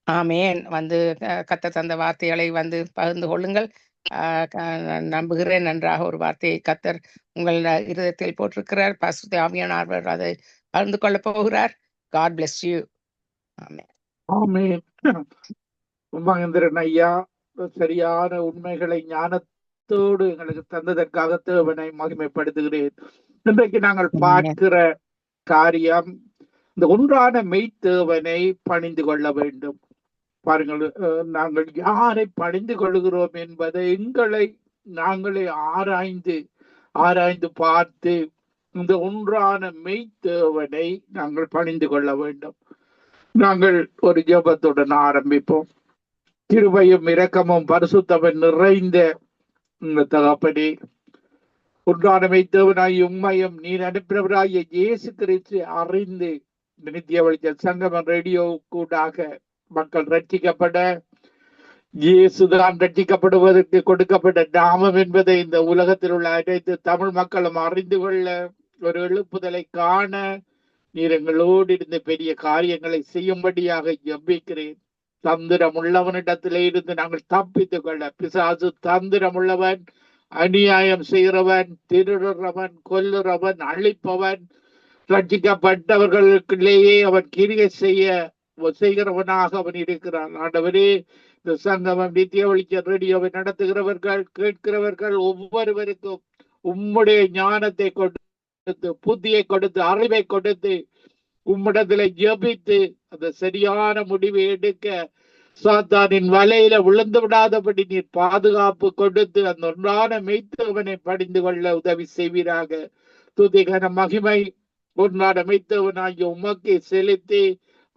ஆமேன். வந்து கர்த்தர் தந்த வார்த்தைகளை வந்து பகிர்ந்து கொள்ளுங்கள். நான் நம்புகிறேன் நன்றாக ஒரு வார்த்தையை கர்த்தர் உங்கள் இருதயத்தில் போட்டிருக்கிறார். பரிசுத்த ஆவியானவர் அதை பகிர்ந்து கொள்ளப் போகிறார். God bless you. ஆமென். ஆமென். மகேந்திரன் ஐயா சரியான உண்மைகளை ஞானத்தோடு எங்களுக்கு தந்ததற்காக தேவனை மகிமைப்படுத்துகிறேன். இன்றைக்கு நாங்கள் பார்க்கிற காரியம் இந்த ஒன்றான மெய்த்தேவனை பணிந்து கொள்ள வேண்டும். பாருங்கள், நாங்கள் யாரை பணிந்து கொள்கிறோம் என்பதை எங்களை நாங்களே ஆராய்ந்து பார்த்து இந்த ஒன்றான மெய்த்தேவனை நாங்கள் பணிந்து கொள்ள வேண்டும். நாங்கள் ஒரு ஜெபத்துடன் ஆரம்பிப்போம். கிருபையும் இரக்கமும் பரிசுத்தமும் நிறைந்த தகப்பனே, ஒன்றான மெய்த்தேவனாய் உம்மையும் நீர் அனுப்பினவராகிய இயேசு கிறிஸ்து அறிந்து நித்திய வெளிச்ச சங்கமம் ரேடியோ கூடாக மக்கள் ரட்சிக்கப்பட, இயேசுதான் ரட்சிக்கப்படுவதற்கு கொடுக்கப்பட்ட நாமம் என்பதை இந்த உலகத்தில் உள்ள அனைத்து தமிழ் மக்களும் அறிந்து கொள்ள, ஒரு எழுப்புதலை காண நீர் எங்களோடு இருந்து பெரிய காரியங்களை செய்யும்படியாக ஜெபிக்கிறேன். தந்திரம் உள்ளவனிடத்திலே இருந்து நாங்கள் தப்பித்துக் கொள்ள, பிசாசு தந்திரம் உள்ளவன், அநியாயம் செய்கிறவன், திருடுறவன், கொல்லுறவன், அழிப்பவன், ரட்சிக்கப்பட்டவர்களுக்குள்ளேயே அவன் கிரியை செய்கிறவனாக அவன் இருக்கிறான். ஆண்டவரே, இந்த சங்கமம் நித்திய வெளிச்ச ரேடியோவை நடத்துகிறவர்கள், கேட்கிறவர்கள் ஒவ்வொருவருக்கும் உம்முடைய ஞானத்தை கொடுத்து, புத்தியை கொடுத்து, அறிவை கொடுத்து, உம்மிடத்திலே ஜெபித்து அந்த சரியான முடிவை எடுக்க, சாத்தானின் வலையில விழுந்து விடாதபடி நீர் பாதுகாப்பு கொடுத்து அந்த ஒன்றான மெய்த்தேவனை படிந்து கொள்ள உதவி செய்வீராக. துதிகன மகிமை ஒன்றான மெய்த்தேவனாகிய உமக்கை செலுத்தி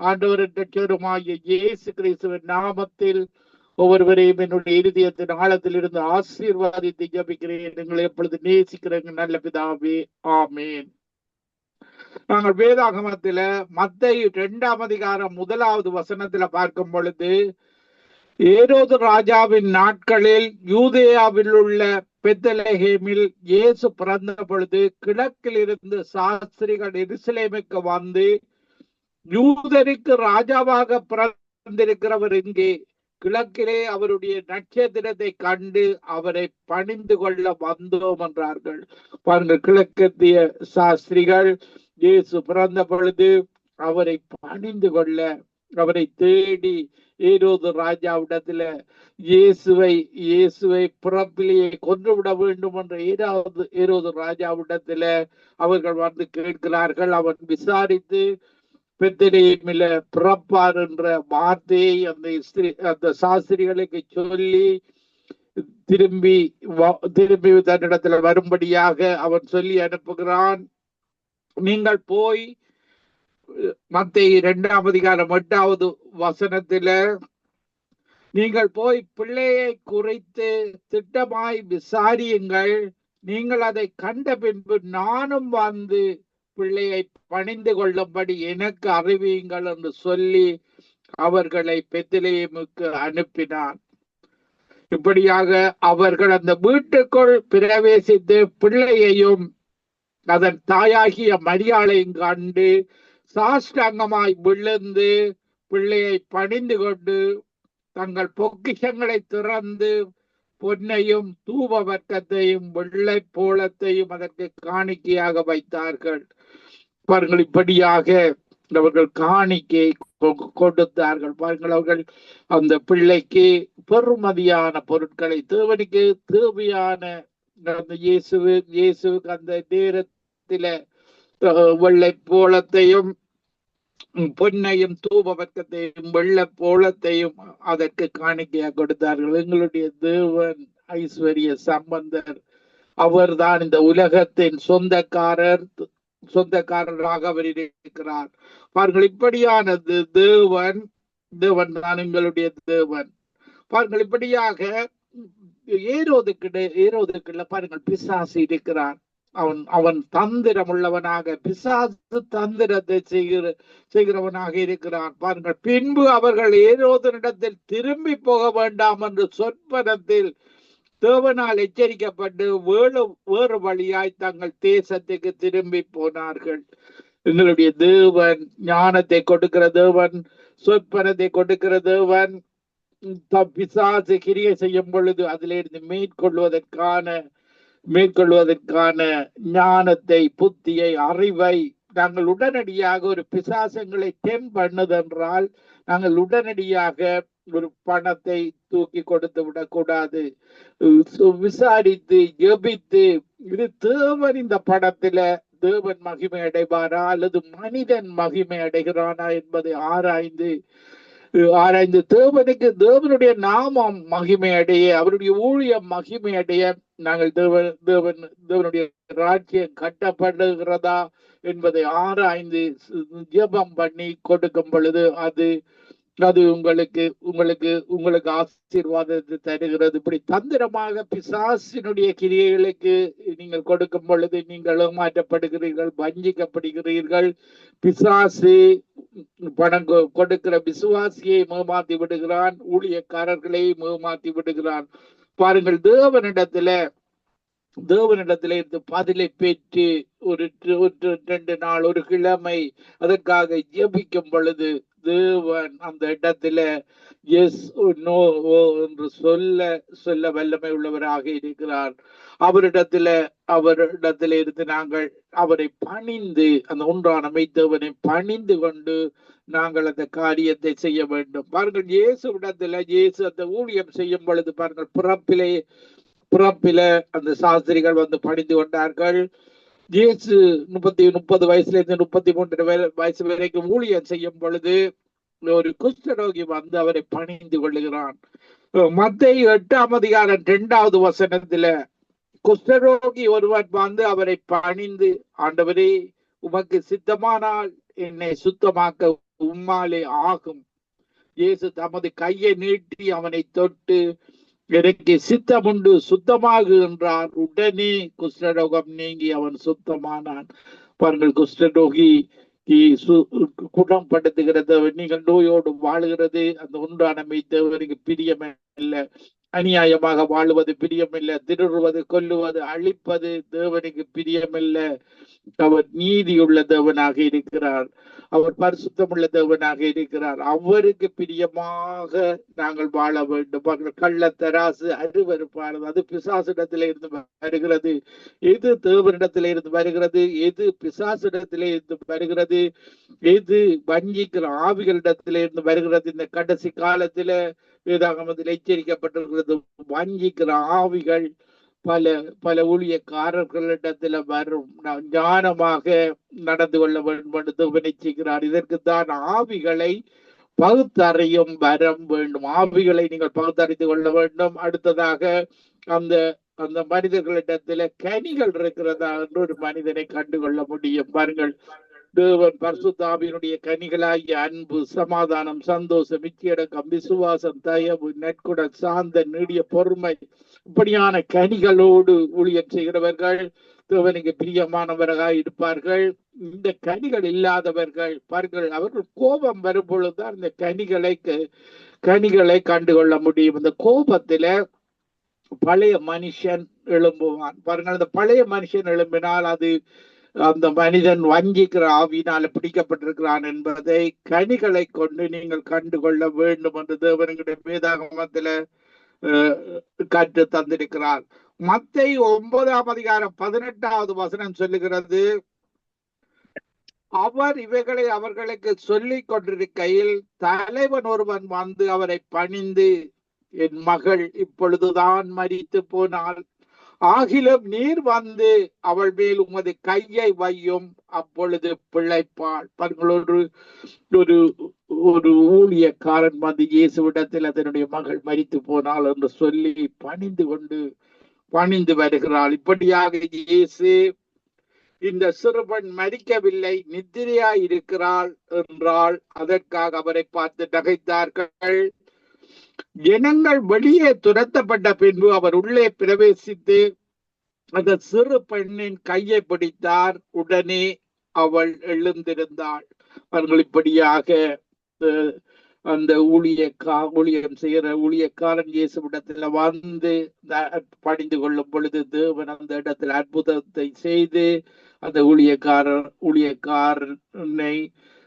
ஆண்டவருமாகிய இயேசு கிறிஸ்துவின் நாமத்தில் ஒவ்வொருவரையும் என்னுடைய இருதயத்தின் ஆழத்தில் இருந்து ஆசீர்வாதித்து ஜபிக்கிறேன். எங்களை எப்பொழுது நேசிக்கிறேங்க நல்ல பிதாவே, ஆமேன். நாங்கள் வேதாகமத்தில மத்தேயு 2ஆம் அதிகாரம் 1வது வசனத்துல பார்க்கும் பொழுது, ஏரோது ராஜாவின் நாட்களில் யூதேயாவில் உள்ள பெத்லகேமில் இயேசு பிறந்த பொழுது கிழக்கில் இருந்து சாஸ்திரிகள் எருசலேமுக்கு வந்து, யூதருக்கு ராஜாவாக பிறந்திருக்கிறவர் இங்கே, கிழக்கிலே அவருடைய நட்சத்திரத்தை கண்டு அவரை பணிந்து கொள்ள வந்தோம் என்றார்கள். பாருங்கள், கிழக்கத்திய சாஸ்திரிகள் இயேசு பிறந்த பொழுது அவரை பணிந்து கொள்ள, அவரை தேடி ஏரோது ராஜாவிடத்துல இயேசுவை பிறப்பிலேயே கொன்றுவிட வேண்டும் என்ற ஏரோது ராஜாவிடத்துல அவர்கள் வந்து கேட்கிறார்கள். அவன் விசாரித்து பெத்லகேமில பிறப்பார் என்ற வார்த்தையை அந்த சாஸ்திரிகளுக்கு சொல்லி திரும்பி தன்னிடத்துல வரும்படியாக அவன் சொல்லி அனுப்புகிறான். நீங்கள் போய் மத்தேயு 2ஆம் அதிகாரம் 8வது வசனத்துல, நீங்கள் போய் பிள்ளையை குறித்து திட்டமாய் விசாரியுங்கள், நீங்கள் அதை கண்ட பின்பு நானும் வந்து பிள்ளையை பணிந்து கொள்ளும்படி எனக்கு அறிவியுங்கள் என்று சொல்லி அவர்களை பெத்லகேமுக்கு அனுப்பினான். இப்படியாக அவர்கள் அந்த வீட்டுக்குள் பிரவேசித்து பிள்ளையையும் அதன் தாயாகிய மரியாளையும் கண்டு சாஷ்டாங்கமாய் விழுந்து பிள்ளையை பணிந்து கொண்டு தங்கள் பொக்கிஷங்களை திறந்து பொன்னையும் தூப வர்க்கத்தையும் வெள்ளை போளத்தையும் அதற்கு காணிக்கையாக வைத்தார்கள். பாருங்கள், இப்படியாக அவர்கள் காணிக்கை கொடுத்தார்கள். பாருங்கள், அவர்கள் அந்த பிள்ளைக்கு பெருமதியான பொருட்களை, தேவனுக்கு தேவையான இயேசுவுக்கு அந்த நேரத்தில வெள்ளை போளத்தையும் பொன்னையும் தூப வர்க்கத்தையும் வெள்ளை போளத்தையும் அதற்கு காணிக்கையாக கொடுத்தார்கள். எங்களுடைய தேவன் ஐஸ்வர்ய சம்பந்தர், அவர்தான் இந்த உலகத்தின் சொந்தக்காரராக அவர் இருக்கிறார். பாருங்கள், இப்படியான தேவன் தான் எங்களுடைய தேவன். பாருங்கள், இப்படியாக ஏரோதுக்குள்ள பாருங்கள் பிசாசு இருக்கிறான். அவன் தந்திரம் உள்ளவனாக, பிசாசு தந்திரத்தை செய்கிறவனாக இருக்கிறான். பாருங்கள், பின்பு அவர்கள் ஏரோதனிடத்தில் திரும்பி போக வேண்டாம் என்று சொற்பனத்தில் தேவனால் எச்சரிக்கப்பட்டு வேறு வழியாய் தங்கள் தேசத்துக்கு திரும்பி போனார்கள். எங்களுடைய தேவன் ஞானத்தை கொடுக்கிற தேவன், சொற்பனத்தை கொடுக்கிற தேவன் பிசாசு கிரியை செய்யும் பொழுது அதிலிருந்து மேற்கொள்வதற்கான ஞானத்தை, புத்தியை, அறிவை நாங்கள் உடனடியாக ஒரு பிசாசங்களை பண்ணுதென்றால் நாங்கள் உடனடியாக ஒரு பணத்தை தூக்கி கொடுத்து விடக்கூடாது. விசாரித்து ஜெபித்து இது தேவன் இந்த படத்துல தேவன் மகிமை அடைவாரா அல்லது மனிதன் மகிமை அடைகிறானா என்பதை ஆராய்ந்து தேவனுடைய நாமம் மகிமை அடைய, அவருடைய ஊழியம் மகிமை அடைய நாங்கள் தேவனுடைய ராஜ்யம் கட்டப்படுகிறதா என்பதை ஆராய்ந்து ஜெபம் பண்ணி கொடுக்கும் பொழுது அது உங்களுக்கு ஆசீர்வாதத்தை தருகிறது. இப்படி தந்திரமாக பிசாசினுடைய கிரியைகளுக்கு நீங்கள் கொடுக்கும் பொழுது நீங்கள் ஏமாற்றப்படுகிறீர்கள், வஞ்சிக்கப்படுகிறீர்கள். பிசாசு பணம் கொடுக்கிற விசுவாசியை மேமாத்தி விடுகிறான், ஊழியக்காரர்களை மேமாத்தி விடுகிறான். பாருங்கள், தேவனிடத்தில இருந்து பதிலை பெற்று ஒரு 2 நாள், ஒரு கிழமை அதற்காக ஜெபிக்கும் பொழுது தேவன் அந்த இடத்துல எஸ் நோ என்று சொல்ல வல்லமை உள்ளவராக இருக்கிறார். அவரிடத்துல இருந்து நாங்கள் அவரை பணிந்து, அந்த ஒன்றான மெய்த்தேவனை பணிந்து கொண்டு நாங்கள் அந்த காரியத்தை செய்ய வேண்டும். பாருங்கள், இயேசு அந்த ஊழியம் செய்யும் பொழுது பாருங்கள், பிறப்பில அந்த சாஸ்திரிகள் வந்து பணிந்து கொண்டார்கள். இயேசு 30 வயசுல இருந்து 33 வயசு வரைக்கும் ஊழியம் செய்யும் பொழுது ஒரு குஷ்டரோகி வந்து அவரை பணிந்து கொள்ளுகிறான். மத்தேயு 8ஆம் அதிகாரம் 2வது வசனத்துல குஷ்டரோகி ஒருவன் வந்து அவரை பணிந்து, ஆண்டவரே உமக்கு சித்தமானால் என்னை சுத்தமாக்க உம்மாலே ஆகும். இயேசு தமது கையை நீட்டி அவனை தொட்டு, எனக்கு சித்தமுண்டு, சுத்தமாகு என்றார். உடனே குஷ்டரோகம் நீங்கி அவன் சுத்தமானான். பாருங்கள், குஷ்டரோகி குணப்படுத்துகிறது. நீங்கள் நோயோடு வாழுகிறது அந்த ஒன்றான மெய்த்தேவனுக்கு பிரியமில்லை. அநியாயமாக வாழுவது பிரியமில்லை. திருடுவது, கொல்லுவது, அழிப்பது தேவனுக்கு பிரியமில்லை. அவர் நீதியுள்ள தேவனாக இருக்கிறார். அவர் பரிசுத்தமுள்ள தேவனாக இருக்கிறார். அவருக்கு பிரியமாக நாங்கள் வாழ வேண்டும். கள்ளத்தராசு அருவருப்பானது, அது பிசாசிடத்திலே இருந்து வருகிறது. எது தேவனிடத்திலே இருந்து வருகிறது, எது பிசாசிடத்திலே இருந்து வருகிறது, எது வஞ்சிக்கிற ஆவிகளிடத்திலே இருந்து வருகிறது. இந்த கடைசி காலத்தில வேதாகமத்தில் எச்சரிக்கப்பட்டிருக்கிறது, வஞ்சிக்கிற ஆவிகள் பல ஊழியக்காரர்களிடத்துல வரும். ஞானமாக நடந்து கொள்ள வேண்டும் என்று வினைச்சுகிறார். இதற்குத்தான் ஆவிகளை பகுத்தறியும் வரம் வேண்டும். ஆவிகளை நீங்கள் பகுத்தறிந்து கொள்ள வேண்டும். அடுத்ததாக அந்த மனிதர்களிடத்துல கனிகள் இருக்கிறதா என்று ஒரு மனிதனை கண்டுகொள்ள முடியும். பாருங்கள், தேவன் பரிசுத்த ஆவியினுடைய கனிகளாகிய அன்பு, சமாதானம், சந்தோஷம், இச்சையடக்கம், விசுவாசம், தயவு, நற்குணம், சாந்த, நீடிய பொறுமை, இப்படியான கனிகளோடு ஊழியம் செய்கிறவர்கள் தேவனுக்கு பிரியமானவர்களாக இருப்பார்கள். இந்த கனிகள் இல்லாதவர்கள் பாருங்கள், அவர்கள் கோபம் வரும் பொழுதுதான் இந்த கனிகளை கண்டுகொள்ள முடியும். இந்த கோபத்தில பழைய மனுஷன் எழும்புவான். பாருங்கள், அந்த பழைய மனுஷன் எழும்பினால் அந்த மனிதன் வஞ்சிக்கிற ஆவியினால பிடிக்கப்பட்டிருக்கிறான் என்பதை கனிகளை கொண்டு நீங்கள் கண்டுகொள்ள வேண்டும் என்று தேவனுடைய வேதாகமத்தில கற்று தந்திருக்கிறார். மத்தேயு 9ஆம் அதிகாரம் 18வது வசனம் சொல்லுகிறது, அவர் இவைகளை அவர்களுக்கு சொல்லிக் கொண்டிருக்கையில் தலைவன் ஒருவன் வந்து அவரை பணிந்து, என் மகள் இப்பொழுதுதான் மரித்து போனாள், ஆகிலும் நீர் வந்து அவள் மேல் உமது கையை வையும், அப்பொழுது பிழைப்பாள். ஒரு ஊழியக்காரன் வந்து இயேசுவிடத்தில் அதனுடைய மகள் மரித்து போனாள் என்று சொல்லி பணிந்து வருகிறாள். இப்படியாக இயேசு இந்த சிறுவன் மரிக்கவில்லை, நித்திரையாய் இருக்கிறாள் என்றால் அதற்காக அவரை பார்த்து நகைத்தார்கள். ஜனங்கள் வெளியே துரத்தப்பட்ட பின்பு அவர் உள்ளே பிரவேசித்து அந்த சிறு பெண்ணின் கையை பிடித்தார். உடனே அவள் எழுந்திருந்தாள். அவர்கள் இப்படியாக அந்த ஊழியம் செய்கிற ஊழியக்காரன் இயேசுவிடத்துல வந்து பணிந்து கொள்ளும் பொழுது தேவன் அந்த இடத்துல அற்புதத்தை செய்து அந்த ஊழியக்காரனை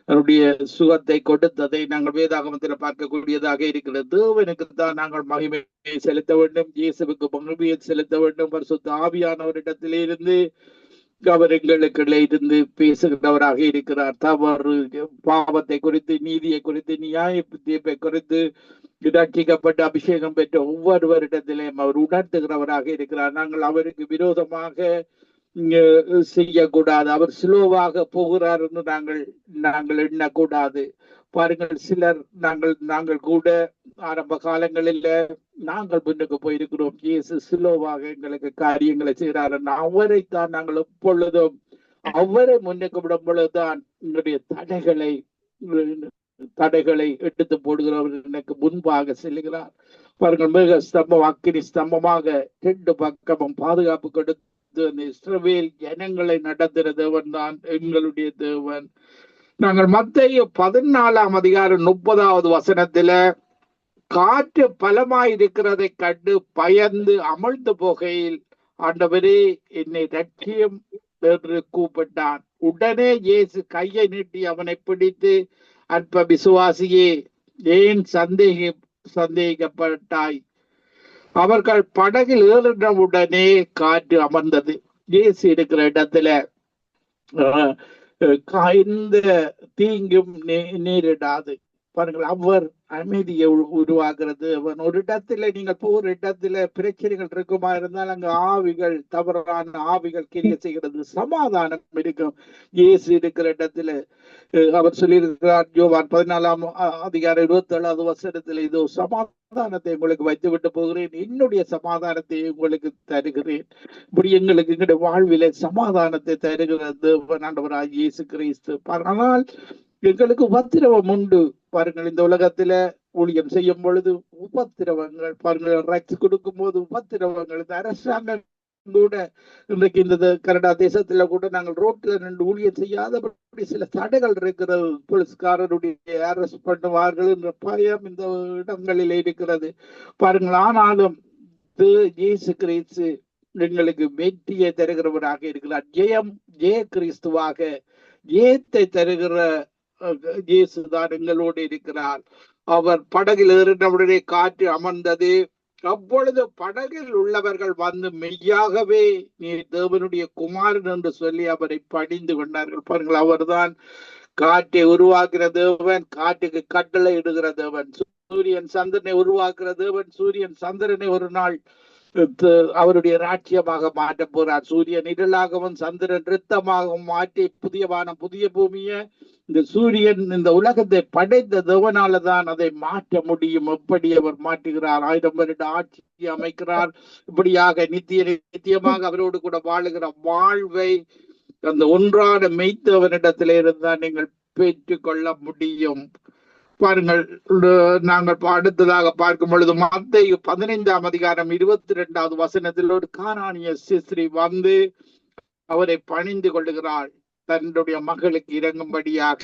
அவருடைய சுகத்தை கொடுத்ததை நாங்கள் வேதாகமத்தில் பார்க்கக்கூடியதாக இருக்கிறது. தேவனுக்கு தான் நாங்கள் மகிமையை செலுத்த வேண்டும், இயேசுவுக்கு மகிமையை செலுத்த வேண்டும். பரிசுத்த ஆவியானவரிடத்திலே இருந்து அவர் எங்களுக்குள்ளே இருந்து பேசுகிறவராக இருக்கிறார். தவறு, பாவத்தை குறித்து, நீதியை குறித்து, நியாய தீர்ப்பை குறித்து ரட்சிக்கப்பட்டு அபிஷேகம் பெற்ற ஒவ்வொருவரிடத்திலேயும் அவர் உணர்த்துகிறவராக இருக்கிறார். நாங்கள் அவருக்கு விரோதமாக செய்யக்கூடாது. அவர் ஸ்லோவாக போகிறார் என்று நாங்கள் எண்ணக்கூடாது. பாருங்கள், சிலர் நாங்கள் கூட ஆரம்ப காலங்களில் நாங்கள் முன்னுக்கு போயிருக்கிறோம். இயேசு ஸ்லோவாக எங்களுக்கு காரியங்களை செய்கிறார். அவரைத்தான் நாங்கள் எப்பொழுதும் அவரை முன்னுக்கு விடும் பொழுதுதான் எங்களுடைய தடைகளை எடுத்து போடுகிறவர் எனக்கு முன்பாக செல்கிறார். பாருங்கள், மிக ஸ்தம்பம், அக்கினி ஸ்தம்பமாக 2 பக்கமும் பாதுகாப்பு கொடுத்து அந்த இஸ்ரவேல் ஜனங்களை நடத்துகிற தேவன் தான் எங்களுடைய தேவன். நாங்கள் மத்தேயு 14ஆம் அதிகாரம் 30வது வசனத்துல காற்று பலமாய் இருக்கிறதை கண்டு பயந்து அமிழ்ந்து போகையில், ஆண்டவரே என்னை ரட்சியும் என்று கூப்பிட்டான். உடனே இயேசு கையை நீட்டி அவனை பிடித்து, அற்ப விசுவாசியே, ஏன் சந்தேகப்பட்டாய்? அவர்கள் படகில் ஏறினவுடனே காற்று அமர்ந்தது. இயேசு இருக்கிற இடத்துல எந்த தீங்கும் நேரிடாது. பாருங்கள், அவர் அமைதியை உருவாக்குறது. அவன் ஒரு இடத்துல, நீங்கள் போற இடத்துல பிரச்சனைகள் இருக்குமா இருந்தால் அங்க ஆவிகள், தவறான ஆவிகள் கிரிய செய்கிறது, சமாதானம் இருக்கும். இயேசு இருக்கிற இடத்துல அவர் சொல்லியிருக்கிறார், யோவான் 14ஆம் அதிகாரம் 27வது வசனத்துல, இதோ சமாதானத்தை உங்களுக்கு வைத்து விட்டு போகிறேன், என்னுடைய சமாதானத்தை உங்களுக்கு தருகிறேன். இப்படி எங்களுடைய வாழ்வில சமாதானத்தை தருகிறது ஆண்டவராகிய இயேசு கிறிஸ்து. ஆனால் எங்களுக்கு உபத்திரவம் உண்டு. பாருங்கள், இந்த உலகத்துல ஊழியம் செய்யும் பொழுது உபத்திரவங்கள், பாருங்கள், ரைட்ஸ் கொடுக்கும் போது உபத்திரவங்கள். இந்த அரசாங்கம் கூட இன்றைக்கு இந்த கனடா தேசத்துல கூட நாங்கள் ரோட்ல நின்று ஊழியம் செய்யாதபடி சில தடைகள் இருக்கிறது. போலீஸ்காரருடைய அரெஸ்ட் பண்ணுவார்கள் என்ற பயம் இந்த இடங்களில் இருக்கிறது. பாருங்கள், ஆனாலும் இயேசு கிறிஸ்து எங்களுக்கு வெற்றியை தருகிறவராக இருக்கிறார். ஜெய கிறிஸ்துவாக ஜெயத்தை தருகிற இயேசுதான் எங்களோடு இருக்கிறார். அவர் படகில் ஏறினவுடனே காற்று அமர்ந்தது. அப்பொழுது படகில் உள்ளவர்கள் வந்து மெய்யாகவே நீ தேவனுடைய குமாரன் என்று சொல்லி அவரை பணிந்து கொண்டார்கள். பாருங்கள், அவர்தான் காற்றை உருவாக்குற தேவன், காற்றுக்கு கட்டளை இடுகிற தேவன். சூரியன் சந்திரனை உருவாக்குற தேவன், சூரியன் சந்திரனை ஒரு நாள் அவருடைய ராட்சியமாக மாற்ற போறார். சூரியன் இருளாகவும் சந்திரன் இரத்தமாகவும் மாற்றி புதிய வானம் புதிய பூமியை, இந்த சூரியன் இந்த உலகத்தை படைத்த தேவனாலதான் அதை மாற்ற முடியும். எப்படி அவர் மாற்றுகிறார்? 1000 வருட ஆட்சி அமைக்கிறார். இப்படியாக நித்தியமாக அவரோடு கூட வாழுகிற வாழ்வை அந்த ஒன்றான மெய்த்தவனிடத்திலே இருந்தால் நீங்கள் பெற்றுக் கொள்ள முடியும். பாருங்கள், நாங்கள் அடுத்ததாக பார்க்கும் பொழுது மத்தேயு 15ஆம் அதிகாரம் 22வது வசனத்தில் ஒரு கானானிய ஸ்திரீ வந்து அவரை பணிந்து கொள்ளுகிறாள், தன்னுடைய மகளுக்கு இறங்கும்படியாக.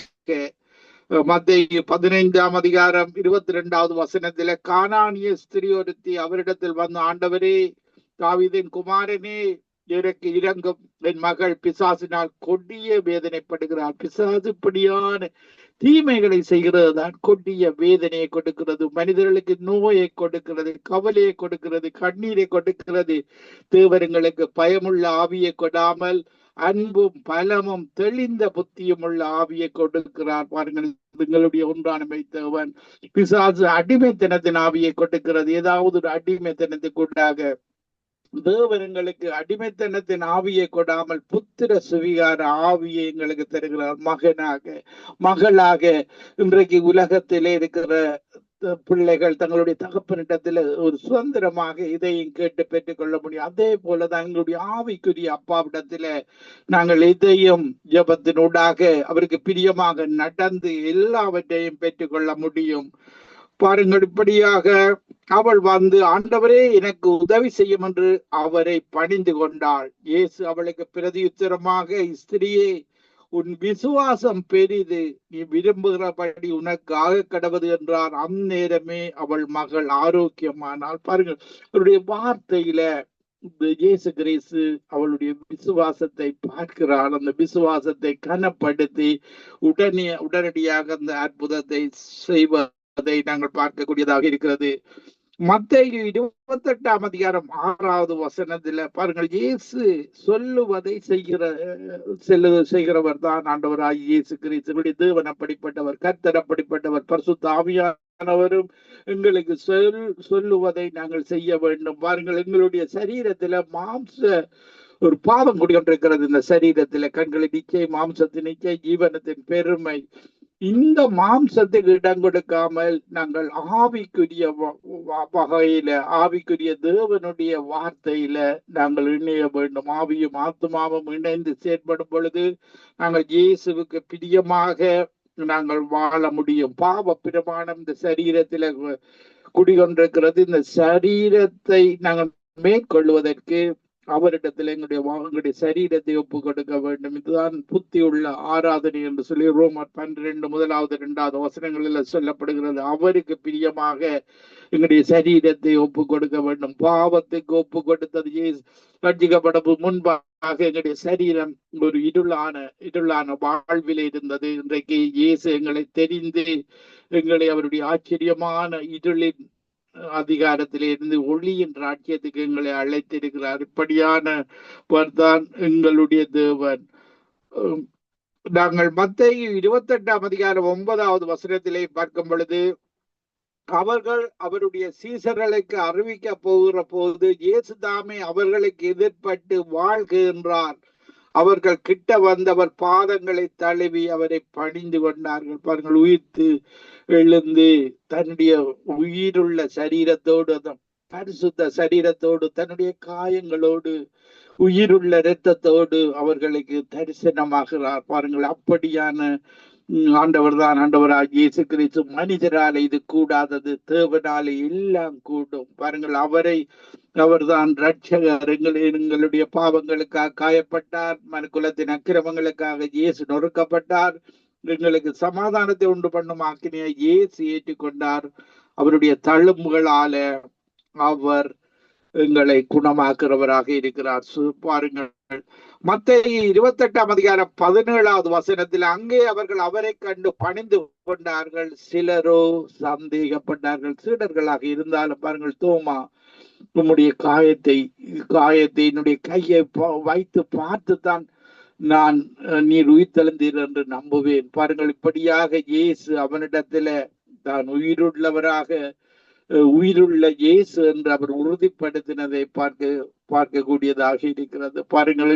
மத்தேயு 15ஆம் அதிகாரம் 22வது வசனத்தில கானானிய ஸ்திரீ ஒருத்தி அவரிடத்தில் வந்து, ஆண்டவரே, தாவீதின் குமாரனே, எனக்கு இறங்கும், என் மகள் பிசாசினால் கொடிய வேதனைப்படுகிறாள். பிசாசு இப்படியான தீமைகளை செய்கிறது தான் கொடிய வேதனையை கொடுக்கிறது, மனிதர்களுக்கு நோயை கொடுக்கிறது, கவலையை கொடுக்கிறது, கண்ணீரை கொடுக்கிறது. தேவர்களுக்கு பயமுள்ள ஆவியை கொடாமல் அன்பும் பலமும் தெளிந்த புத்தியும் உள்ள ஆவியை கொடுக்கிறார். பாருங்கள், எங்களுடைய ஒன்றான மெய்த்தவன். பிசாசு அடிமைத்தனத்தின் ஆவியை கொடுக்கிறது. ஏதாவது ஒரு அடிமைத்தனத்துக்குள்ளாக தேவர்களுக்கு அடிமைத்தனத்தின் ஆவியை கொடாமல் புத்திர சுவிகார ஆவியை எங்களுக்கு தருகிறார். மகளாக இன்றைக்கு உலகத்திலே இருக்கிற பிள்ளைகள் தங்களுடைய தகப்பனிடத்துல ஒரு சுதந்திரமாக இதையும் கேட்டு பெற்றுக் கொள்ள முடியும். அதே போலதான் எங்களுடைய ஆவிக்குரிய அப்பாவிடத்துல நாங்கள் இதையும் ஜபத்தினூடாக அவருக்கு பிரியமாக நடந்து எல்லாவற்றையும் பெற்றுக்கொள்ள முடியும். பாருங்கள், இப்படியாக அவள் வந்து, ஆண்டவரே, எனக்கு உதவி செய்யும் என்று அவரை பணிந்து கொண்டாள். இயேசு அவளுக்கு பிரதியுத்தரமாக, ஸ்திரியே, உன் விசுவாசம் பெரிது, நீ விரும்புகிறபடி உனக்கு ஆக கடவுது என்றார். அந்நேரமே அவள் மகள் ஆரோக்கியமானாள். பாருங்கள், அவருடைய வார்த்தையில இந்த இயேசு கிறிஸ்து அவளுடைய விசுவாசத்தை பார்க்கிறாள். அந்த விசுவாசத்தை கனப்படுத்தி உடனடியாக அந்த அற்புதத்தை செய்வதை நாங்கள் பார்க்கக்கூடியதாக இருக்கிறது. மத்தேயு 28ஆம் அதிகாரம் 6வது வசனத்துல பாருங்கள், இயேசு சொல்லுவதை செய்கிறவர் தான் ஆண்டவராய் இயேசு கிறிஸ்து. தேவன் அப்படிப்பட்டவர், கர்த்தர் அப்படிப்பட்டவர், பரிசுத்த ஆவியானவரும் எங்களுக்கு சொல்லுவதை நாங்கள் செய்ய வேண்டும். பாருங்கள், எங்களுடைய சரீரத்துல ஒரு பாவம் குடிக்கொண்டிருக்கிறது. இந்த சரீரத்துல கண்களின் நிச்சய, மாம்சத்தின் நிச்சய, ஜீவனத்தின் பெருமை. இந்த மாம்சத்துக்கு இடம் கொடுக்காமல் நாங்கள் ஆவிக்குரிய வகையில, ஆவிக்குரிய தேவனுடைய வார்த்தையில நாங்கள் இணைய வேண்டும். ஆவியும் ஆத்மாவும் இணைந்து செயற்படும் பொழுது நாங்கள் இயேசுவுக்கு பிரியமாக நாங்கள் வாழ முடியும். பாவ பிரமாணம் இந்த சரீரத்தில குடிகொண்டிருக்கிறது. இந்த சரீரத்தை நாங்கள் மேற்கொள்வதற்கு அவரிடத்தில் எங்களுடைய சரீரத்தை ஒப்பு கொடுக்க வேண்டும். இதுதான் புத்தி உள்ள ஆராதனை என்று சொல்லி ரோமர் 12 1வது 2வது வசனங்களில் சொல்லப்படுகிறது. அவருக்கு பிரியமாக எங்களுடைய சரீரத்தை ஒப்பு கொடுக்க வேண்டும். பாவத்துக்கு ஒப்பு கொடுத்தது ரட்சிக்கப்படும் முன்பாக எங்களுடைய சரீரம் ஒரு இருளான வாழ்வில் இருந்தது. இன்றைக்கு இயேசு எங்களை தெரிந்து எங்களை அவருடைய ஆச்சரியமான இருளின் அதிகாரத்திலே இருந்து ஒளியின் ராஜ்யத்துக்கு எங்களை அழைத்திருக்கிறார். இப்படியானவர்தான் எங்களுடைய தேவன். நாங்கள் மத்தேயு 28ஆம் அதிகாரம் 9வது வசனத்திலே பார்க்கும் பொழுது, அவர்கள் அவருடைய சீசர்களுக்கு அறிவிக்க போகிற போது இயேசு தாமே அவர்களுக்கு எதிர்பட்டு வாழ்கின்றார். அவர்கள் கிட்ட வந்தவர் பாதங்களை தழுவி அவரை பணிந்து கொண்டார்கள். பாருங்கள், உயிர்த்து எழுந்து தன்னுடைய உயிருள்ள சரீரத்தோடு, அந்த பரிசுத்த சரீரத்தோடு, தன்னுடைய காயங்களோடு, உயிருள்ள இரத்தத்தோடு அவர்களுக்கு தரிசனமாகிறார். பாருங்கள், அப்படியான ஆண்டவர் தான் ஆண்டவராக இயேசு கிறிஸ்து. மனிதரால இது கூடாதது, தேவனால எல்லாம் கூடும். பாருங்கள், அவர்தான் ரட்சகர். எங்களுடைய பாவங்களுக்காக காயப்பட்டார், மனுக்குலத்தின் அக்கிரமங்களுக்காக இயேசு நொறுக்கப்பட்டார். எங்களுக்கு சமாதானத்தை உண்டு பண்ணும் ஆக்கினையை இயேசு ஏற்றுக்கொண்டார். அவருடைய தழும்புகளால அவர் எங்களை குணமாக்குறவராக இருக்கிறார். பாருங்கள், மத்தேயு 28ஆம் அதிகாரம் 17வது வசனத்தில், அங்கே அவர்கள் அவரை கண்டு பணிந்து கொண்டார்கள். சிலரோ சந்தேகப்பட்டார்கள். சீடர்களாக இருந்தாலும் பாருங்கள், தோமா உம்முடைய காயத்தை என்னுடைய கையை வைத்து பார்த்துத்தான் நீர் உயிர்த்தெழுந்தீர் என்று நம்புவேன். பாருங்கள், இப்படியாக இயேசு அவனிடத்துல தான் உயிருள்ள இயேசு என்று அவர் உறுதிப்படுத்தினதை பார்க்கக்கூடியதாக இருக்கிறது. பாருங்கள்,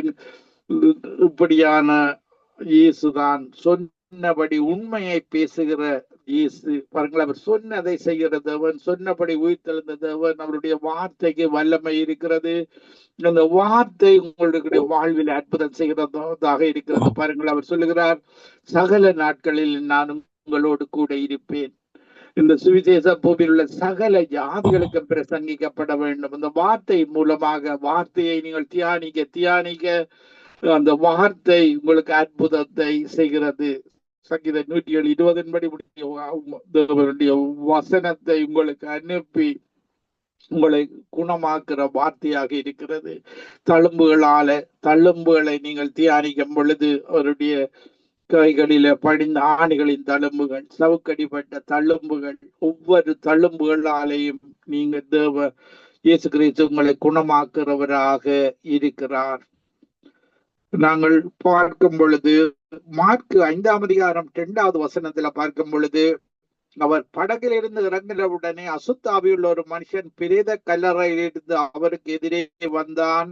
இப்படியான இயேசுதான் சொன்னபடி உண்மையை பேசுகிற இயேசு. பாருங்கள், அவர் சொன்னதை செய்கிற தேவன், சொன்னபடி உயிர்த்தெழுந்த தேவன். அவருடைய வார்த்தைக்கு வல்லமை இருக்கிறது. அந்த வார்த்தை உங்களுடைய வாழ்வில் அற்புதம் செய்கிறதாக இருக்கிறது. பாருங்கள், அவர் சொல்லுகிறார், சகல நாட்களில் நான் உங்களோடு கூட இருப்பேன். இந்த சுவிசேஷ பூமியில் உள்ள சகல ஜாதிகளுக்கு பிரசங்கிக்கப்பட வேண்டும். இந்த வார்த்தை மூலமாக, வார்த்தையை நீங்கள் தியானிக்க அந்த வார்த்தை உங்களுக்கு அற்புதத்தை செய்கிறது. சங்கீதம் 107:20 படி தேவனுடைய வசனத்தை உங்களுக்கு அனுப்பி உங்களை குணமாக்குற வார்த்தையாக இருக்கிறது. தழும்புகளை நீங்கள் தியானிக்கும் பொழுது அவருடைய கைகளில படிந்த ஆணிகளின் தழும்புகள், சவுக்கடிப்பட்ட தழும்புகள், ஒவ்வொரு தழும்புகளாலேயும் நீங்க இயேசு கிறிஸ்து உங்களை குணமாக்குறவராக இருக்கிறார். நாங்கள் பார்க்கும் பொழுது மார்க்கு 5ஆம் அதிகாரம் 2வது வசனத்துல பார்க்கும் பொழுது, அவர் படகிலிருந்து இறங்கினவுடனே அசுத்தாவியுள்ள ஒரு மனுஷன் பிரேத கல்லறையிலிருந்து அவருக்கு எதிரே வந்தான்.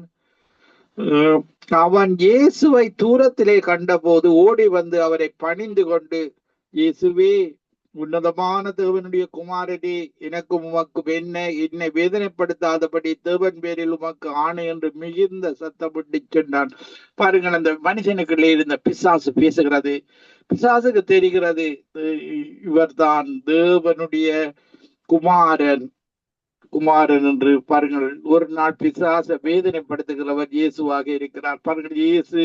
அவன் இயேசுவை தூரத்திலே கண்டபோது ஓடி வந்து அவரை பணிந்து கொண்டு, இயேசுவே, உன்னதமான தேவனுடைய குமாரனே, எனக்கும் உமக்கும் என்னை வேதனைப்படுத்தாதபடி தேவன் பேரில் உமக்கு ஆணை என்று மிகுந்த சத்தப்பட்டு சொன்னான். பாருங்கள், அந்த மனுஷனுக்குள்ளே இருந்த பிசாசு பேசுகிறது. பிசாசுக்கு தெரிகிறது இவர்தான் தேவனுடைய குமாரன் என்று. பாருங்கள், ஒரு நாள் பிசாச வேதனைப்படுத்துகிறவர் இயேசுவாக இருக்கிறார். பாருங்கள், இயேசு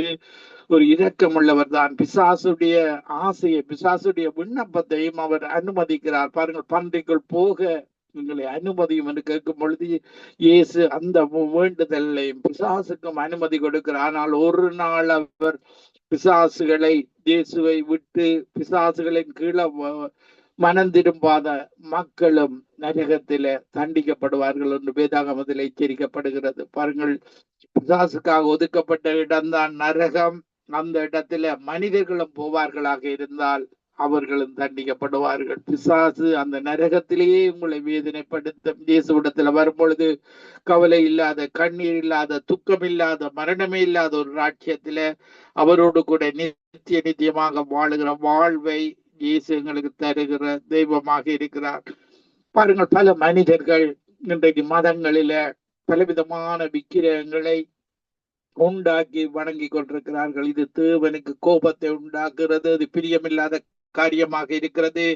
ஒரு இரக்கம் உள்ளவர் தான். பிசாசுடைய ஆசையை, பிசாசுடைய விண்ணப்பத்தையும் அவர் அனுமதிக்கிறார். பாருங்கள், பன்றிக்குள் போக எங்களை அனுமதியும் என்று கேட்கும் பொழுது இயேசு அந்த வேண்டுதலையும் பிசாசுக்கும் அனுமதி கொடுக்கிறார். ஆனால் ஒரு நாள் அவர் பிசாசுகளை இயேசுவை விட்டு பிசாசுகளின் கீழே மனம் திரும்பாத மக்களும் நரகத்தில தண்டிக்கப்படுவார்கள் என்று வேதாகமத்தில் எச்சரிக்கப்படுகிறது. பாருங்கள், பிசாசுக்காக ஒதுக்கப்பட்ட இடம்தான் நரகம். அந்த இடத்துல மனிதர்களும் போவார்களாக இருந்தால் அவர்களும் தண்டிக்கப்படுவார்கள். பிசாசு அந்த நரகத்திலேயே உங்களை வேதனைப்படுத்தும். இயேசுவிடத்துல வரும்பொழுது கவலை இல்லாத, கண்ணீர் இல்லாத, துக்கம் இல்லாத, மரணமே இல்லாத ஒரு ராட்சியத்தில அவரோடு கூட நித்தியமாக வாழுகிற வாழ்வை இயேசு எங்களுக்கு தருகிற தெய்வமாக இருக்கிறார். பாருங்கள், பல மனிதர்கள் இன்றைக்கு மதங்களில பலவிதமான விக்கிரகங்களை உண்டாக்கி வணங்கி கொண்டிருக்கிறார்கள். இது தேவனுக்கு கோபத்தை உண்டாக்குறது, அது பிரியமில்லாத காரியமாக இருக்கிறது.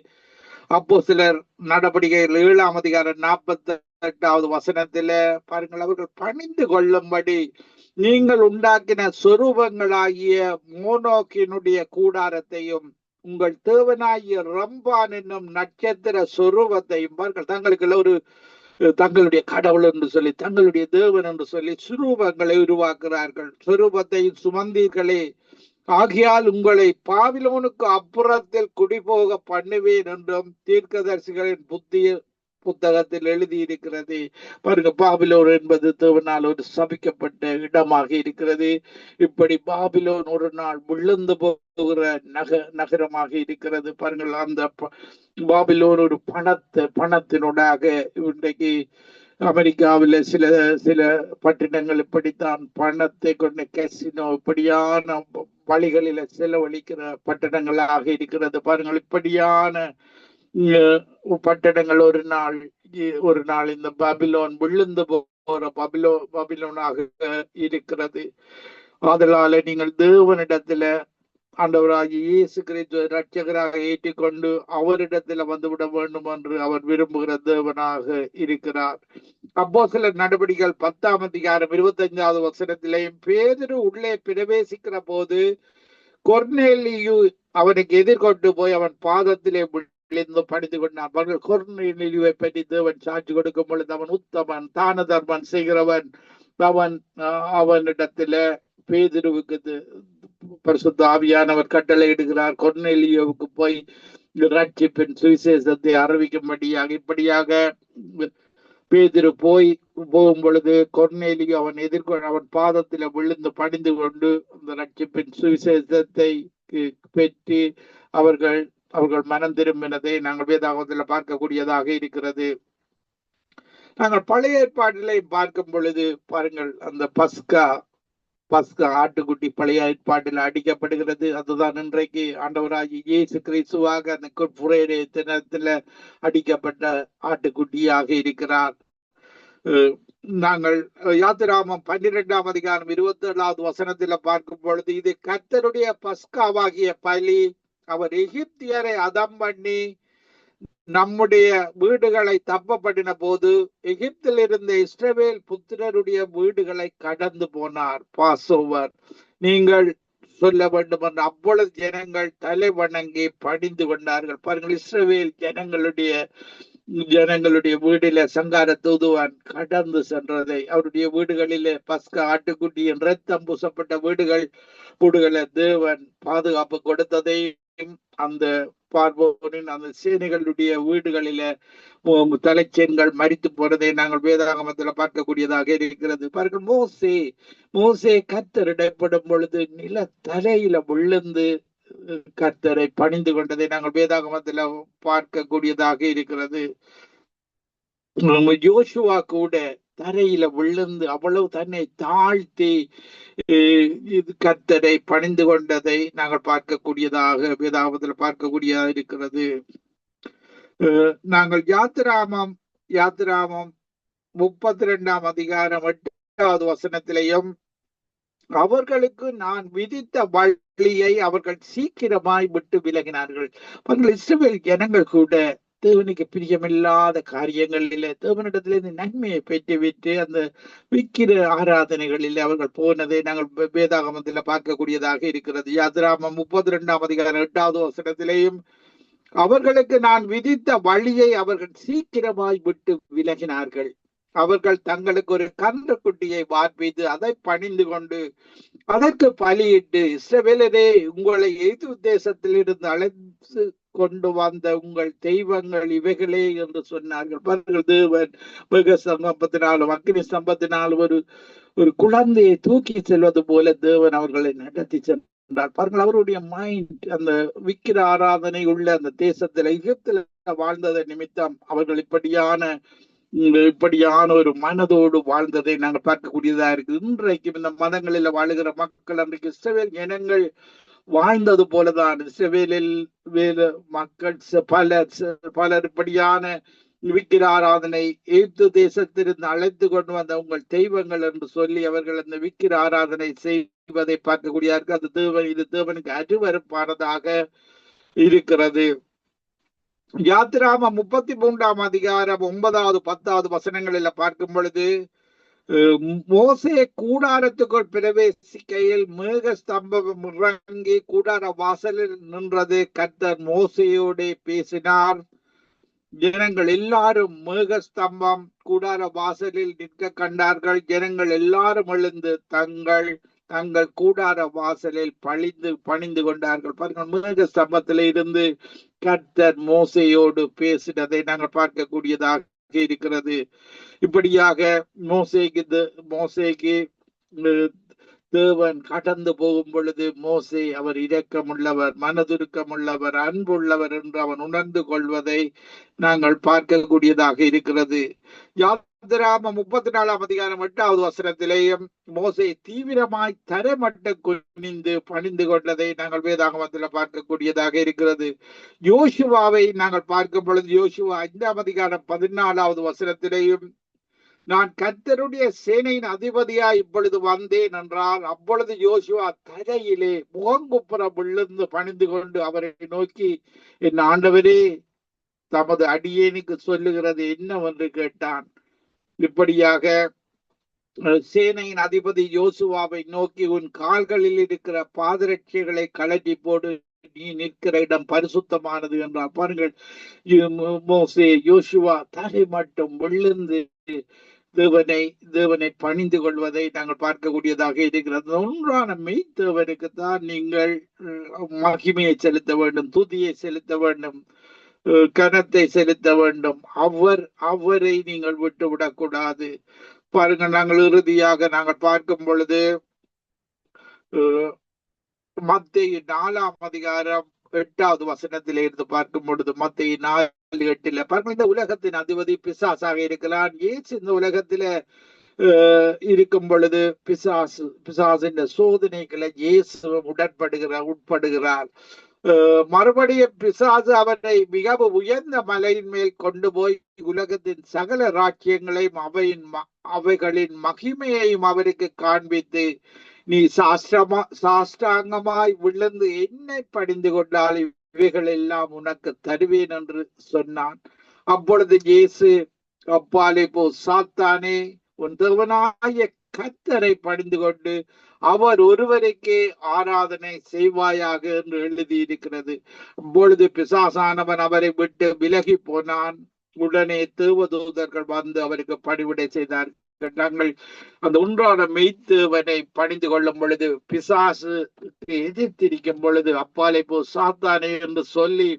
அப்போஸ்தலர் நடவடிக்கைகள் 7ஆம் அதிகாரம் 48வது வசனத்தில பாருங்கள், அவர்கள் பணிந்து கொள்ளும்படி நீங்கள் உண்டாக்கின சொரூபங்களாகிய மோனோக்கினுடைய கூடாரத்தையும் உங்கள் தேவனாகிய ரம்பான் என்னும் நட்சத்திர சொரூபத்தையும் பாருங்கள், தங்களுக்குள்ள ஒரு தங்களுடைய கடவுள் என்று சொல்லி, தங்களுடைய தேவன் என்று சொல்லி சுரூபங்களை உருவாக்குறார்கள். சுரூபத்தை சுமந்தீர்களே, ஆகையால் உங்களை பாபிலோனுக்கு அப்புறத்தில் குடிபோக பண்ணுவேன் என்றும் தீர்க்கதரிசிகளின் புத்தகத்தில் எழுதியிருக்கிறது. பாருங்க, பாபிலோன் என்பது தேவனால் ஒரு சபிக்கப்பட்ட இடமாக இருக்கிறது. இப்படி பாபிலோன் ஒரு நாள் விழுந்து போகிற நகரமாக இருக்கிறது. பாருங்கள், அந்த பாபிலோன் ஒரு பணத்தினூடாக இன்றைக்கு அமெரிக்காவில் சில பட்டினங்கள் இப்படித்தான் பணத்தை கொண்ட கேசினோ இப்படியான வழிகளில செலவழிக்கிற பட்டணங்களாக இருக்கிறது. பாருங்கள், இப்படியான பட்டணங்கள் ஒரு நாள் இந்த பாபிலோன் விழுந்து போற பாபிலோனாக இருக்கிறது. அதனால நீங்கள் தேவனிடத்துல ஆண்டவராகிய இயேசு கிறிஸ்துவை இரட்சகராக ஏற்றுக்கொண்டு அவரிடத்துல வந்துவிட வேண்டும் என்று அவர் விரும்புகிற தேவனாக இருக்கிறார். அப்போஸ்தலர் நடவடிக்கைகள் 10ஆம் அதிகாரம் 25வது வசனத்திலேயும் பேதுரு உள்ளே பிரவேசிக்கிற போது கொர்நேலியு அவனுக்கு எதிர்கொண்டு போய் அவன் பாதத்திலே விழுந்து பணிந்து கொண்டான். அவர்கள் கொர்நேலியுவை பற்றி தேவன் சாட்சி கொடுக்கும் பொழுது அவன் உத்தமன், தான தர்மம் செய்கிறவன். அவனிடத்துல பேதுருவுக்கு பரிசுத்த ஆவியானவர் கட்டளை இடுகிறார், கொர்நேலியுவுக்கு போய் ரட்சிப்பின் சுவிசேஷத்தை அறிவிக்கும்படியாக. இப்படியாக பேதுரு போகும் பொழுது கொர்நேலியு அவன் அவன் பாதத்தில விழுந்து பணிந்து கொண்டு அந்த ரட்சிப்பின் சுவிசேஷத்தை பெற்று அவர்கள் மனம் திரும்பினதை நாங்கள் வேதாகமத்தில் பார்க்கக்கூடியதாக இருக்கிறது. நாங்கள் பழைய ஏற்பாட்டிலே பார்க்கும் பொழுது பாருங்கள், அந்த பஸ்கா ஆட்டுக்குட்டி பழைய ஏற்பாட்டில் அடிக்கப்படுகிறது. அதுதான் இன்றைக்கு ஆண்டவராகிய இயேசு கிறிஸ்துவாக அந்த குட் ஃப்ரைடே தினத்துல அடிக்கப்பட்ட ஆட்டுக்குட்டியாக இருக்கிறார். நாங்கள் யாத்திராமம் 12ஆம் அதிகாரம் 27வது வசனத்துல பார்க்கும் பொழுது இது கர்த்தருடைய பஸ்காவாகிய பலி. அவர் எகிப்தியரை அதம் பண்ணி நம்முடைய வீடுகளை தப்பப்படின போது எகிப்தில் இருந்த இஸ்ரவேல் புத்திரருடைய வீடுகளை கடந்து போனார். பாஸ்ஓவர் நீங்கள் சொல்ல வேண்டும் என்று அவ்வளவு ஜனங்கள் தலை வணங்கி பணிந்து கொண்டார்கள். பாருங்கள், இஸ்ரவேல் ஜனங்களுடைய வீடில சங்கார தூதுவான் கடந்து சென்றதை, அவருடைய வீடுகளிலே பஸ்கா ஆட்டுக்குட்டியின் ரத்தம் பூசப்பட்ட வீடுகளை தேவன் பாதுகாப்பு கொடுத்ததை, அந்த பார்வோனின் அந்த சேனைகளுடைய வீடுகளில தலைச்சேன்கள் மரித்து போனதை நாங்கள் வேதாகமத்துல பார்க்கக்கூடியதாக இருக்கிறது. பாருங்கள், மோசே கர்த்தரிடப்படும் பொழுது நில தலையில விழுந்து கர்த்தரை பணிந்து கொண்டதை நாங்கள் வேதாகமத்துல பார்க்கக்கூடியதாக இருக்கிறது. யோசுவா கூட தரையில விழுந்து அவ்வளவு தன்னை தாழ்த்தி கர்த்தரை பணிந்து கொண்டதை நாங்கள் பார்க்கக்கூடியதாக வேதாகமத்தில் பார்க்கக்கூடியதாக இருக்கிறது. நாங்கள் யாத்திராமம் 32ஆம் அதிகாரம் 8வது வசனத்திலையும் அவர்களுக்கு நான் விதித்த வழியை அவர்கள் சீக்கிரமாய் விட்டு விலகினார்கள். இஸ்ரவேல் ஜனங்கள் கூட தேவனுக்கு பிரியமில்லாத காரியங்களில தேவனிடத்திலிருந்து நன்மையை பெற்றுவிட்டு அந்த விக்கிர ஆராதனைகளில் அவர்கள் போனதை நாங்கள் வேதாகமத்தில் பார்க்கக்கூடியதாக இருக்கிறது. யாத்திராமம் 32ஆம் அதிகாரம் 8வது வசனத்திலேயும் அவர்களுக்கு நான் விதித்த வழியை அவர்கள் சீக்கிரமாய் விட்டு விலகினார்கள். அவர்கள் தங்களுக்கு ஒரு கன்றுக்குட்டியை வார்ப்பித்து அதை பணிந்து கொண்டு அதற்கு பலியிட்டு, இஸ்ரவேலரே, உங்களை எகிப்து தேசத்திலிருந்து அழைத்து கொண்டு வந்த உங்கள் தெய்வங்கள் இவைகளே என்று சொன்னார்கள். பாருங்கள், தேவன் மிக ஸ்தம்பத்தினாலும் அக்னி ஸ்தம்பத்தினாலும் ஒரு குழந்தையை தூக்கி செல்வது போல தேவன் அவர்களை நடத்தி சென்றார். பாருங்கள், அவருடைய மைண்ட் அந்த விக்கிர ஆராதனை உள்ள அந்த தேசத்துல எகிப்துல வாழ்ந்ததை நிமித்தம் அவர்கள் இப்படியான ஒரு மனதோடு வாழ்ந்ததை நாங்கள் பார்க்கக்கூடியதா இருக்கு. இன்றைக்கும் இந்த மதங்களில் வாழுகிற மக்கள், அன்றைக்கு இஸ்ரவேல் இனங்கள் வாழ்ந்தது போலதான் இஸ்ரவேலில் மக்கள் பலர் இப்படியான விக்கிர ஆராதனை எகிப்து தேசத்திலிருந்து அழைத்து கொண்டு வந்த உங்கள் தெய்வங்கள் என்று சொல்லி அவர்கள் அந்த விக்கிர ஆராதனை செய்வதை பார்க்கக்கூடிய இது தேவனுக்கு அருவருப்பானதாக இருக்கிறது. யாத்திராம 33ஆம் அதிகாரம் 9வது 10வது வசனங்களில் பார்க்கும் பொழுது, மோசே கூடாரத்துக்குள் பிரவேசிக்கையில் மேக ஸ்தம்பம் இறங்கி கூடார வாசலில் நின்றது. கர்த்தர் மோசையோட பேசினார். ஜனங்கள் எல்லாரும் மேக ஸ்தம்பம் கூடார வாசலில் நிற்க கண்டார்கள். ஜனங்கள் எல்லாரும் எழுந்து தங்கள் கூடார வாசலில் பணிந்து கொண்டார்கள். பாருங்கள், மேக ஸ்தம்பத்தில இருந்து கர்த்தர் மோசையோடு பேசினதை நாங்கள் பார்க்கக்கூடியதாக இருக்கிறது. இப்படியாக மோசேக்கு தேவன் கடந்து போகும் பொழுது மோசே அவர் இரக்கமுள்ளவர், மனதுருக்கமுள்ளவர், அன்புள்ளவர் என்று அவன் உணர்ந்து கொள்வதை நாங்கள் பார்க்கக்கூடியதாக இருக்கிறது. யாத்திராமம் 34ஆம் அதிகாரம் 8வது வசனத்திலேயும் மோசே தீவிரமாய் தரைமட்டம் குனிந்து பணிந்து கொண்டதை நாங்கள் வேதாகமத்தில் பார்க்கக்கூடியதாக இருக்கிறது. யோசுவாவை நாங்கள் பார்க்கும் பொழுது யோசுவா 5ஆம் அதிகாரம் 14வது வசனத்திலேயும், நான் கர்த்தருடைய சேனையின் அதிபதியா இப்பொழுது வந்தேன் என்றால், அப்பொழுது யோசுவா தரையிலே முகங்குப்புற விழுந்து பணிந்து கொண்டு அவரை நோக்கி, என் ஆண்டவரே, தமது அடியேனுக்கு சொல்லுகிறது என்னவென்று கேட்டான். இப்படியாக சேனையின் அதிபதி யோசுவாவை நோக்கி, உன் கால்களில் இருக்கிற பாதரட்சைகளை கழட்டி போடு, நீ நிற்கிற இடம் பரிசுத்தமானது என்றார். பாருங்கள், மோசே யோசுவா தரை மட்டும் விழுந்து தேவனை பணிந்து கொள்வதை நாங்கள் பார்க்கக்கூடியதாக இருக்கிறது. ஒன்றான மெய்த்தேவனுக்கு தான் நீங்கள் மகிமையை செலுத்த வேண்டும், துதியை செலுத்த வேண்டும், கனத்தை செலுத்த வேண்டும். அவரை நீங்கள் விட்டுவிடக்கூடாது. பாருங்கள், நாங்கள் இறுதியாக நாங்கள் பார்க்கும் பொழுது மத்தேயு 4ஆம் அதிகாரம் 8வது வசனத்திலே இருந்து பார்க்கும் பொழுது, மத்தேயு 4:8 பாருங்கள், இந்த உலகத்தின் அதிபதி பிசாசாக இருக்கிறான். இயேசு இந்த உலகத்தில இருக்கும் பொழுது பிசாசின் சோதனைகளை இயேசு உட்படுகிறார். மறுபடியும் பிசாசு அவரை மிகவும் உயர்ந்த மலையின் மேல் கொண்டு போய் உலகத்தின் சகல ராஜ்யங்களையும் அவைகளின் மகிமையையும் அவருக்கு காண்பித்து, நீ சாஷ்டாங்கமாய் விழுந்து என்னை பணிந்து கொண்டால் இவைகள் எல்லாம் உனக்கு தருவேன் என்று சொன்னான். அப்பொழுது இயேசு, அப்பாலே போ சாத்தானே, உன் தேவனாய கர்த்தரை பணிந்து கொண்டு அவர் ஒருவருக்கே ஆராதனை செய்வாயாக என்று எழுதியிருக்கிறது. அப்பொழுது பிசாசானவன் அவரை விட்டு விலகி போனான். உடனே தேவதூதர்கள் வந்து அவருக்கு பணிவிடை செய்தார்கள். நாங்கள் அந்த ஒன்றான மெய்த்தேவனை பணிந்து கொள்ளும் பொழுது, பிசாசு எதிர்த்திருக்கும் பொழுது, அப்பாலே போ சாத்தானே என்று சொல்லி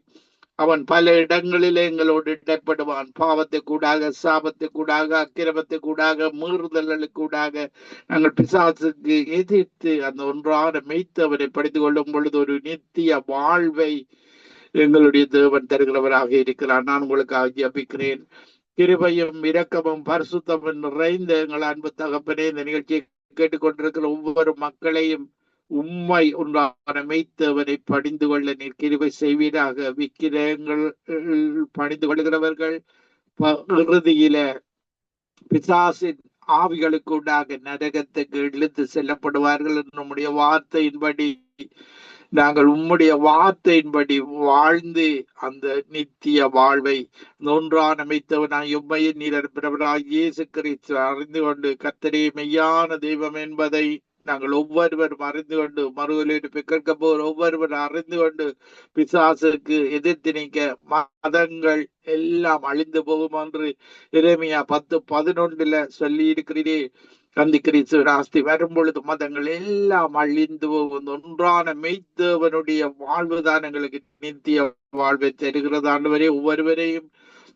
அவன் பல இடங்களிலே எங்களோடு இடைப்படுவான். பாவத்தை கூடாக, சாபத்தை கூடாக, அக்கிரமத்தை கூடாக, மீறுதல்களுக்கு கூடாக நாங்கள் பிசாசுக்கு எதிர்த்து அந்த ஒன்றான மெய்த்தேவனை படித்துக் கொள்ளும் பொழுது ஒரு நித்திய வாழ்வை எங்களுடைய தேவன் தருகிறவராக இருக்கிறார். நான் உங்களுக்காக ஜெபிக்கிறேன். கிருபையும் இரக்கமும் பரிசுத்தமும் நிறைந்த எங்கள் அன்பு தகப்பனே, இந்த நிகழ்ச்சியை கேட்டுக்கொண்டிருக்கிற ஒவ்வொரு மக்களையும் உண்மை ஒன்றான மெய்த்தேவனை பணிந்து கொள்ள நீர் கிருபை செய்வீராக. விக்கிரகங்கள் பணிந்து கொள்கிறவர்கள் இறுதியில பிசாசின் ஆவிகளுக்கு உண்டாக நரகத்துக்கு இழுத்து செல்லப்படுவார்கள். நம்முடைய வார்த்தையின்படி நாங்கள் உம்முடைய வார்த்தையின்படி வாழ்ந்து அந்த நித்திய வாழ்வை ஒன்றான மெய்த்தவனாய் உம்மையின் நீர் அனுப்பினவராய் இயேசு கிறிஸ்து அறிந்து கொண்டு கர்த்தரே மெய்யான தெய்வம் என்பதை நாங்கள் ஒவ்வொருவரும் அறிந்து கொண்டு மறுவலிட்டு கேட்க போகிற ஒவ்வொருவரும் அறிந்து கொண்டு பிசாசுக்கு எதிர்த்து நீக்க மதங்கள் எல்லாம் அழிந்து போகும் என்று எரேமியா 10:11 சொல்லி இருக்கிறீரே. கந்தி கிறிஸ்து ராஸ்தி வரும் பொழுது மதங்கள் எல்லாம் அழிந்து போகும். ஒன்றான மெய்த்தேவனுடைய வாழ்வுதான் எங்களுக்கு நித்திய வாழ்வை தருகிறது. ஆண்டவரே, ஒவ்வொருவரையும்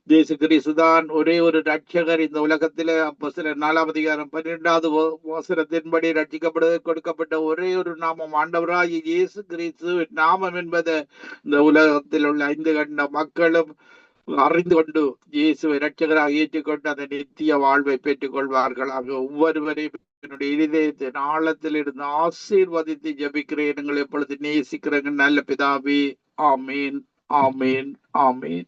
இயேசு கிறிஸ்து தான் ஒரே ஒரு ரட்சகர் இந்த உலகத்திலே. அப்போஸ்தலர் 4:12 வசனத்தின்படி ரட்சிக்கப்படுவதற்கு கொடுக்கப்பட்ட ஒரே ஒரு நாமம் ஆண்டவராய் இயேசு கிறிஸ்து நாமம் என்பதை இந்த உலகத்தில் உள்ள 5 கண்ட மக்களும் அறிந்து கொண்டு இயேசுவை ரட்சகராக ஏற்றுக்கொண்டு அந்த நித்திய வாழ்வை பெற்றுக் கொள்வார்களாக. ஒவ்வொருவரையும் என்னுடைய இதயத்தின் ஆழத்தில் இருந்து ஆசீர்வதித்து ஜெபிக்கிறேன். எங்களை எப்பொழுது நேசிக்கிறேன் நல்ல பிதாவே. ஆமீன், ஆமீன், ஆமீன்.